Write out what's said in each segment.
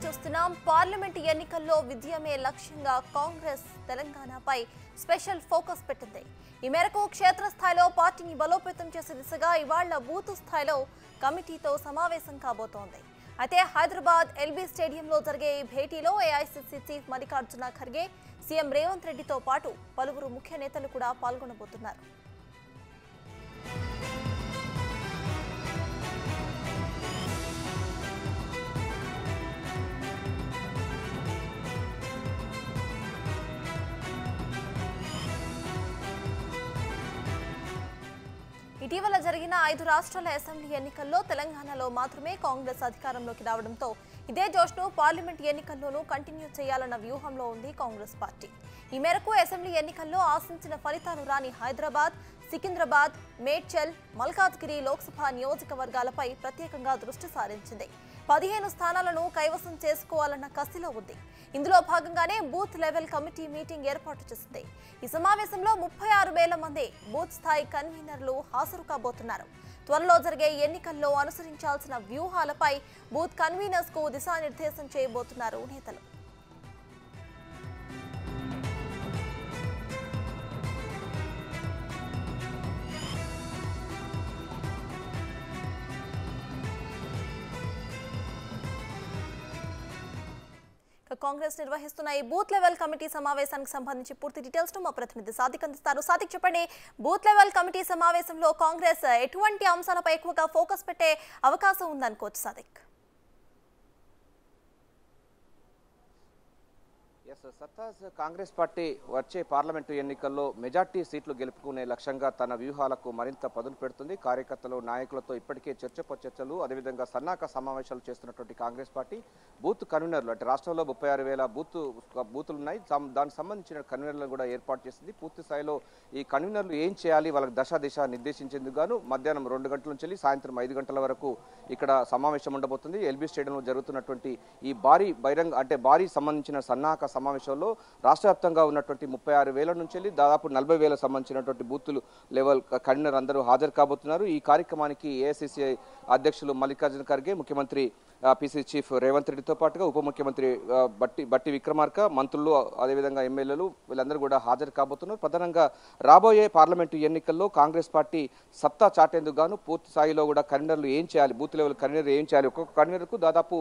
చూస్తున్నాం. పార్లమెంట్ ఎన్నికల్లో విజయమే లక్ష్యంగా కాంగ్రెస్ తెలంగాణపై స్పెషల్ ఫోకస్ పెట్టింది. ఈ మేరకు క్షేత్రస్థాయిలో పార్టీని బలోపేతం చేసే దిశగా ఇవాళ బూత్ స్థాయిలో కమిటీతో సమావేశం కాబోతోంది. అయితే హైదరాబాద్ ఎల్బీ స్టేడియంలో జరిగే ఈ భేటీలో AICC chief Mallikarjuna Kharge, CM Revanth రెడ్డితో పాటు పలువురు ముఖ్య నేతలు కూడా పాల్గొనబోతున్నారు. ఇటీవల జరిగిన 5 రాష్ట్రాల అసెంబ్లీ ఎన్నికల్లో తెలంగాణలో మాత్రమే కాంగ్రెస్ అధికారంలోకి రావడంతో ఇదే జోష్ను పార్లమెంట్ ఎన్నికల్లోనూ కంటిన్యూ చేయాలన్న వ్యూహంలో ఉంది కాంగ్రెస్ పార్టీ. ఈ మేరకు అసెంబ్లీ ఎన్నికల్లో ఆశించిన ఫలితాలు రాని హైదరాబాద్, సికింద్రాబాద్, మేడ్చల్, మల్కాజ్గిరి లోక్సభ నియోజకవర్గాలపై ప్రత్యేకంగా దృష్టి సారించింది. 15 స్థానాలను కైవసం చేసుకోవాలన్న కసిలో ఉంది. ఇందులో భాగంగానే బూత్ లెవెల్ కమిటీ మీటింగ్ ఏర్పాటు చేసింది. ఈ సమావేశంలో 36,000 మంది బూత్ స్థాయి కన్వీనర్లు హాజరు కాబోతున్నారు. త్వరలో జరిగే ఎన్నికల్లో అనుసరించాల్సిన వ్యూహాలపై బూత్ కన్వీనర్స్ కు దిశానిర్దేశం చేయబోతున్నారు నేతలు. కాంగ్రెస్ నిర్వహిస్తున్న ఈ బూత్ లెవెల్ కమిటీ సమావేశానికి సంబంధించి పూర్తి డీటెయిల్స్ ను మా ప్రతినిధి సాదిక్ అందిస్తారు. సాదిక్, చెప్పండి, బూత్ లెవెల్ కమిటీ సమావేశంలో కాంగ్రెస్ ఎటువంటి అంశాలపై ఎక్కువగా ఫోకస్ పెట్టే అవకాశం ఉందనుకోవచ్చు సాదిక్? సత్తాజ్, కాంగ్రెస్ పార్టీ వచ్చే పార్లమెంటు ఎన్నికల్లో మెజార్టీ సీట్లు గెలుపుకునే లక్ష్యంగా తన వ్యూహాలకు మరింత పదును పెడుతుంది. కార్యకర్తలు, నాయకులతో ఇప్పటికే చర్చలు, అదేవిధంగా సన్నాహక సమావేశాలు చేస్తున్నటువంటి కాంగ్రెస్ పార్టీ బూత్ కన్వీనర్లు, అంటే రాష్ట్రంలో 36,000 బూతులు ఉన్నాయి. దానికి సంబంధించిన కన్వీనర్లను కూడా ఏర్పాటు చేసింది. పూర్తి స్థాయిలో ఈ కన్వీనర్లు ఏం చేయాలి, వాళ్ళకి దశ నిర్దేశించేందుకు గాను మధ్యాహ్నం 2 గంటల నుంచి సాయంత్రం 5 గంటల వరకు ఇక్కడ సమావేశం ఉండబోతుంది. ఎల్బీ స్టేడియంలో జరుగుతున్నటువంటి ఈ భారీ సంబంధించిన సన్నాహక సమావేశంలో రాష్ట్ర వ్యాప్తంగా ఉన్నటువంటి 36,000 నుంచి దాదాపు 40,000 సంబంధించినటువంటి బూతులు లెవెల్ కన్వీనర్ అందరూ హాజరు కాబోతున్నారు. ఈ కార్యక్రమానికి ఏఐసీసీ అధ్యక్షులు మల్లికార్జున ఖర్గే, ముఖ్యమంత్రి పీసీ చీఫ్ రేవంత్ రెడ్డితో పాటుగా ఉప ముఖ్యమంత్రి బట్టి విక్రమార్క, మంత్రులు, అదేవిధంగా ఎమ్మెల్యేలు వీళ్ళందరూ కూడా హాజరు కాబోతున్నారు. ప్రధానంగా రాబోయే పార్లమెంటు ఎన్నికల్లో కాంగ్రెస్ పార్టీ సత్తా చాటేందుకు గాను పూర్తి స్థాయిలో కూడా కన్వీనర్లు ఏం చేయాలి, బూత్ లెవెల్ కన్వీనర్ ఏం చేయాలి, ఒక్కొక్క కన్వీనర్కు దాదాపు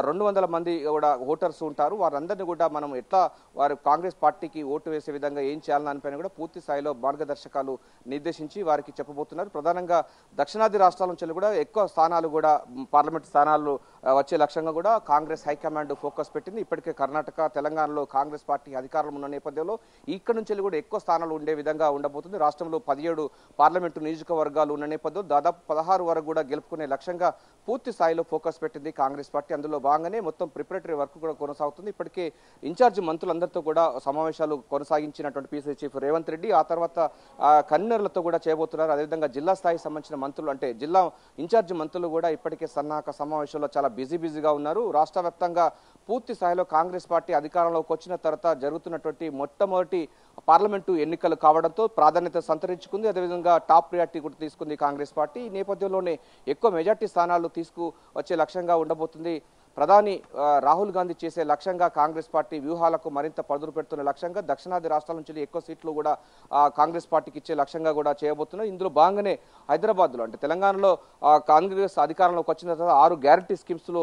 200 మంది కూడా ఓటర్స్ ఉంటారు. వారందరినీ కూడా మనం ఎట్లా వారు కాంగ్రెస్ పార్టీకి ఓటు వేసే విధంగా ఏం చేయాలని దానిపైన కూడా పూర్తి స్థాయిలో మార్గదర్శకాలు నిర్దేశించి వారికి చెప్పబోతున్నారు. ప్రధానంగా దక్షిణాది రాష్ట్రాల నుంచి కూడా ఎక్కువ స్థానాలు కూడా పార్లమెంట్ స్థానాలు వచ్చే లక్ష్యంగా కూడా కాంగ్రెస్ హైకమాండ్ ఫోకస్ పెట్టింది. ఇప్పటికే కర్ణాటక, తెలంగాణలో కాంగ్రెస్ పార్టీ అధికారంలో ఉన్న నేపథ్యంలో ఇక్కడ నుంచి కూడా ఎక్కువ స్థానాలు ఉండే విధంగా ఉండబోతుంది. రాష్ట్రంలో 17 పార్లమెంటు నియోజకవర్గాలు ఉన్న నేపథ్యంలో దాదాపు 16 వరకు కూడా గెలుపుకునే లక్ష్యంగా పూర్తి స్థాయిలో ఫోకస్ పెట్టింది కాంగ్రెస్ పార్టీ. అందులో భాగంగానే మొత్తం ప్రిపరేటరీ వర్క్ కూడా కొనసాగుతుంది. ఇప్పటికే ఇన్ఛార్జ్ మంత్రులందరితో కూడా సమావేశాలు కొనసాగించినటువంటి పీసీ చీఫ్ రేవంత్ రెడ్డి ఆ తర్వాత కన్వీనర్లతో కూడా చేయబోతున్నారు. అదేవిధంగా జిల్లా స్థాయికి సంబంధించిన మంత్రులు, అంటే జిల్లా ఇన్ఛార్జ్ మంత్రులు కూడా ఇప్పటికే సన్నాహక సమావేశంలో చాలా బిజీగా ఉన్నారు. రాష్ట్ర వ్యాప్తంగా పూర్తి స్థాయిలో కాంగ్రెస్ పార్టీ అధికారంలోకి వచ్చిన తర్వాత జరుగుతున్నటువంటి మొట్టమొదటి పార్లమెంటు ఎన్నికలు కావడంతో ప్రాధాన్యత సంతరించుకుంది. అదేవిధంగా టాప్ ప్రియారిటీ కూడా తీసుకుంది కాంగ్రెస్ పార్టీ. ఈ నేపథ్యంలోనే ఎక్కువ మెజార్టీ స్థానాలు తీసుకువచ్చే లక్ష్యంగా ఉండబోతుంది. ప్రధాని రాహుల్ గాంధీ చేసే లక్ష్యంగా కాంగ్రెస్ పార్టీ వ్యూహాలకు మరింత పదును పెడుతున్న లక్ష్యంగా దక్షిణాది రాష్ట్రాల నుంచి ఎక్కువ సీట్లు కూడా కాంగ్రెస్ పార్టీకి ఇచ్చే లక్ష్యంగా కూడా చేయబోతున్నారు. ఇందులో భాగంగానే హైదరాబాద్లో, అంటే తెలంగాణలో కాంగ్రెస్ అధికారంలోకి వచ్చిన తర్వాత 6 గ్యారంటీ స్కీమ్స్లో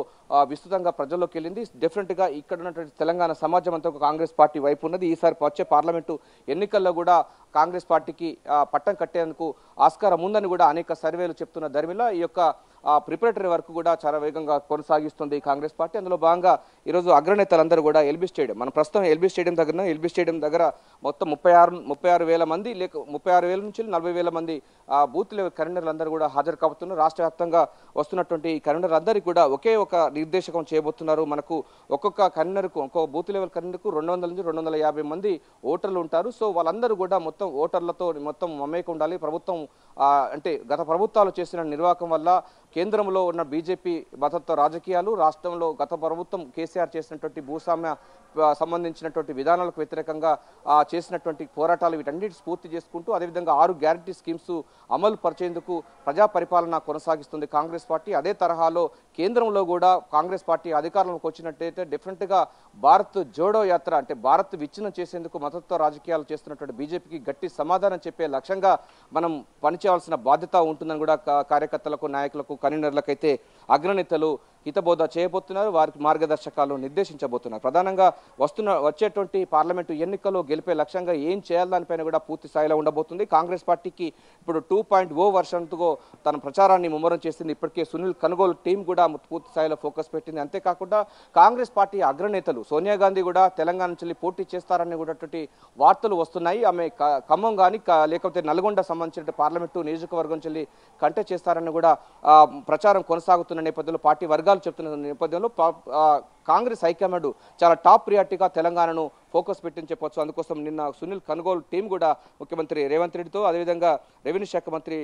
విస్తృతంగా ప్రజల్లోకి వెళ్ళింది. డెఫినెట్గా ఇక్కడ ఉన్నటువంటి తెలంగాణ సమాజం అంతా కాంగ్రెస్ పార్టీ వైపు ఉన్నది. ఈసారి వచ్చే పార్లమెంటు ఎన్నికల్లో కూడా కాంగ్రెస్ పార్టీకి పట్టం కట్టేందుకు ఆస్కారం ఉందని కూడా అనేక సర్వేలు చెప్తున్న ధర్మిలా ఈ యొక్క ప్రిపరేటరీ వర్క్ కూడా చాలా వేగంగా కొనసాగిస్తుంది కాంగ్రెస్ పార్టీ. అందులో భాగంగా ఈరోజు అగ్రనేతలందరూ కూడా ఎల్బీ స్టేడియం, మనం ప్రస్తుతం ఎల్బీ స్టేడియం దగ్గర మొత్తం 36,000 మంది, లేక 36,000 నుంచి 40,000 మంది బూత్ లెవెల్ కన్వీనర్లు అందరూ కూడా హాజరు కాబోతున్నారు. రాష్ట్ర వ్యాప్తంగా వస్తున్నటువంటి ఈ కన్వీనర్ అందరికీ కూడా ఒకే ఒక నిర్దేశకం చేయబోతున్నారు. మనకు ఒక్కొక్క కన్వీనర్కు, ఒక్కొక్క బూత్ లెవెల్ కన్వీనర్కు 200 నుంచి 250 మంది ఓటర్లు ఉంటారు. సో వాళ్ళందరూ కూడా మొత్తం ఓటర్లతో మొత్తం మమేకం ఉండాలి. ప్రభుత్వం అంటే గత ప్రభుత్వాలు చేసిన నిర్వాహకం వల్ల కేంద్రంలో ఉన్న బీజేపీ మద్దతు రాజకీయాలు, రాష్ట్రంలో గత ప్రభుత్వం కేసీఆర్ చేసినటువంటి భూస్వామ్య సంబంధించినటువంటి విధానాలకు వ్యతిరేకంగా చేసినటువంటి పోరాటాలు వీటన్నిటి స్ఫూర్తి చేసుకుంటూ అదేవిధంగా 6 గ్యారంటీ స్కీమ్స్ అమలు పరిచేందుకు ప్రజా పరిపాలన కొనసాగిస్తుంది కాంగ్రెస్ పార్టీ. అదే తరహాలో కేంద్రంలో కూడా కాంగ్రెస్ పార్టీ అధికారంలోకి వచ్చినట్టయితే డిఫరెంట్గా భారత్ జోడో యాత్ర అంటే భారత్ విచ్ఛిన్నం చేసేందుకు మద్దతు రాజకీయాలు చేస్తున్నటువంటి బీజేపీకి గట్టి సమాధానం చెప్పే లక్ష్యంగా మనం పనిచేయాల్సిన బాధ్యత ఉంటుందని కూడా కార్యకర్తలకు, నాయకులకు, కన్వీనర్లకైతే అగ్రనేతలు హితబోధ చేయబోతున్నారు. వారికి మార్గదర్శకాలు నిర్దేశించబోతున్నారు. ప్రధానంగా వచ్చేటువంటి పార్లమెంటు ఎన్నికల్లో గెలిపే లక్ష్యంగా ఏం చేయాలి దానిపైన కూడా పూర్తి స్థాయిలో ఉండబోతుంది. కాంగ్రెస్ పార్టీకి ఇప్పుడు 2.0 వర్షన్తో తన ప్రచారాన్ని ముమ్మరం చేసింది. ఇప్పటికే సునీల్ కనుగోలు టీం కూడా పూర్తి స్థాయిలో ఫోకస్ పెట్టింది. అంతేకాకుండా కాంగ్రెస్ పార్టీ అగ్రనేతలు సోనియా గాంధీ కూడా తెలంగాణ నుంచి పోటీ చేస్తారని కూడా వార్తలు వస్తున్నాయి. ఆమె ఖమ్మం కానీ లేకపోతే నల్గొండ సంబంధించిన పార్లమెంటు నియోజకవర్గం నుంచి కంటెస్ట్ చేస్తారని కూడా ప్రచారం కొనసాగుతున్న నేపథ్యంలో పార్టీ వర్గాలు చెప్తున్న నేపథ్యంలో కాంగ్రెస్ హైకమాండ్ చాలా టాప్ ప్రియారిటీగా తెలంగాణను ఫోకస్ పెట్టని చెప్పొచ్చు. అందుకోసం నిన్న సునీల్ కనుగోలు టీం కూడా ముఖ్యమంత్రి రేవంత్ రెడ్డితో అదేవిధంగా రెవెన్యూ శాఖ మంత్రి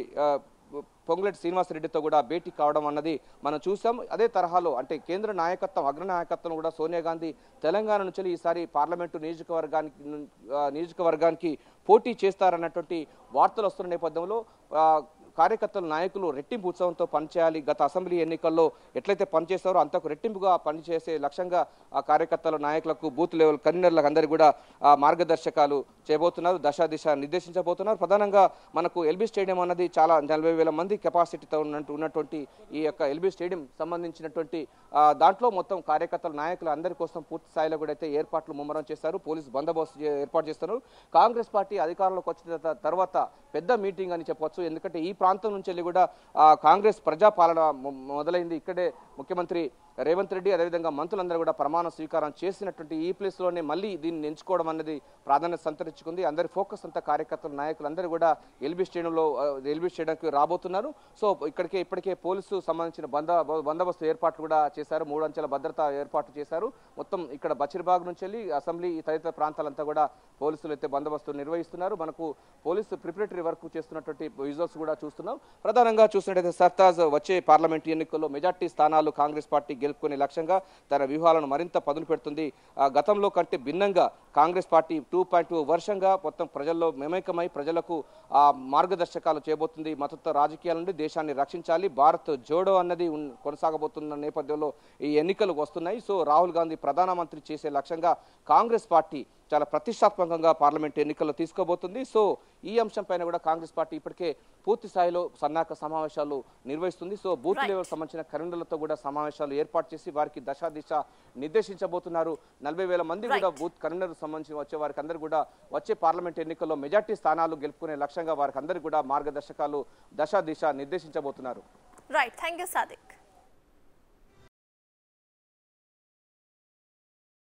పొంగులేటి శ్రీనివాసరెడ్డితో కూడా భేటీ కావడం అన్నది మనం చూసాం. అదే తరహాలో అంటే కేంద్ర నాయకత్వం, అగ్ర నాయకత్వం కూడా సోనియా గాంధీ తెలంగాణ నుంచి ఈసారి పార్లమెంటు నియోజకవర్గానికి పోటీ చేస్తారన్నటువంటి వార్తలు వస్తున్న నేపథ్యంలో కార్యకర్తలు, నాయకులు రెట్టింపు ఉత్సవంతో పనిచేయాలి. గత అసెంబ్లీ ఎన్నికల్లో ఎట్లయితే పనిచేస్తారో అంతకు రెట్టింపుగా పనిచేసే లక్ష్యంగా కార్యకర్తలు, నాయకులకు, బూత్ లెవెల్ కన్వీనర్లకు అందరికీ కూడా మార్గదర్శకాలు చేయబోతున్నారు, దిశ నిర్దేశించబోతున్నారు. ప్రధానంగా మనకు ఎల్బీ స్టేడియం అన్నది చాలా 40,000 మంది కెపాసిటీతో ఉన్నటువంటి ఈ యొక్క ఎల్బీ స్టేడియం సంబంధించినటువంటి దాంట్లో మొత్తం కార్యకర్తలు, నాయకులు అందరి కోసం పూర్తి స్థాయిలో కూడా అయితే ఏర్పాట్లు ముమ్మరం చేస్తారు. పోలీసు బందోబస్తు ఏర్పాటు చేస్తారు. కాంగ్రెస్ పార్టీ అధికారంలోకి వచ్చిన తర్వాత పెద్ద మీటింగ్ అని చెప్పవచ్చు. ఎందుకంటే ఈ ప్రాంతం నుంచి వెళ్ళి కూడా కాంగ్రెస్ ప్రజాపాలన మొదలైంది. ఇక్కడే ముఖ్యమంత్రి రేవంత్ రెడ్డి అదేవిధంగా మంత్రులందరూ కూడా ప్రమాణ స్వీకారం చేసినటువంటి ఈ ప్లేస్లోనే మళ్ళీ దీన్ని ఎంచుకోవడం అనేది ప్రాధాన్యత సంతరించుకుంది. అందరి ఫోకస్ అంతా కార్యకర్తలు, నాయకులు అందరూ కూడా ఎల్బీ స్టేడియంకి రాబోతున్నారు. సో ఇప్పటికే పోలీసు సంబంధించిన బందోబస్తు ఏర్పాట్లు కూడా చేశారు. 3 అంచెల భద్రత ఏర్పాటు చేశారు. మొత్తం ఇక్కడ బచిర్బాగ్ నుంచి వెళ్ళి అసెంబ్లీ తదితర ప్రాంతాలంతా కూడా పోలీసులు అయితే బందోబస్తు నిర్వహిస్తున్నారు. మనకు పోలీసు ప్రిపరేటరీ వర్క్ చేస్తున్నటువంటి విజువల్స్ కూడా చూస్తున్నాం. ప్రధానంగా చూసినట్టయితే సర్తాజ్ వచ్చే పార్లమెంట్ ఎన్నికల్లో మెజార్టీ స్థానాలు కాంగ్రెస్ పార్టీ గెలుపుకునే లక్ష్యంగా తన వ్యూహాలను మరింత పదును పెడుతుంది. గతంలో కంటే భిన్నంగా కాంగ్రెస్ పార్టీ 2.0 వర్షంగా మొత్తం ప్రజల్లో మమేకమై ప్రజలకు మార్గదర్శకాలు చేయబోతుంది. మతత్వ రాజకీయాల నుండి దేశాన్ని రక్షించాలి, భారత్ జోడో అన్నది కొనసాగబోతున్న నేపథ్యంలో ఈ ఎన్నికలు వస్తున్నాయి. సో రాహుల్ గాంధీ ప్రధానమంత్రి చేసే లక్ష్యంగా కాంగ్రెస్ పార్టీ చాలా ప్రతిష్టాత్మకంగా పార్లమెంట్ ఎన్నికల్లో తీసుకోబోతుంది. సో ఈ అంశం పైన కూడా కాంగ్రెస్ పార్టీ ఇప్పటికే పూర్తి స్థాయిలో సన్నాహక సమావేశాలు నిర్వహిస్తుంది. సో బూత్ లెవెల్ సంబంధించిన కన్వీనర్లతో కూడా సమావేశాలు ఏర్పాటు చేసి వారికి దిశ నిర్దేశించబోతున్నారు. 40,000 మంది కూడా బూత్ కన్వీనర్ సంబంధించి వచ్చే వారికి అందరూ కూడా వచ్చే పార్లమెంట్ ఎన్నికల్లో మెజార్టీ స్థానాలు గెలుపుకునే లక్ష్యంగా వారికి అందరూ కూడా మార్గదర్శకాలు దిశ నిర్దేశించబోతున్నారు. Right, thank you Sadiq.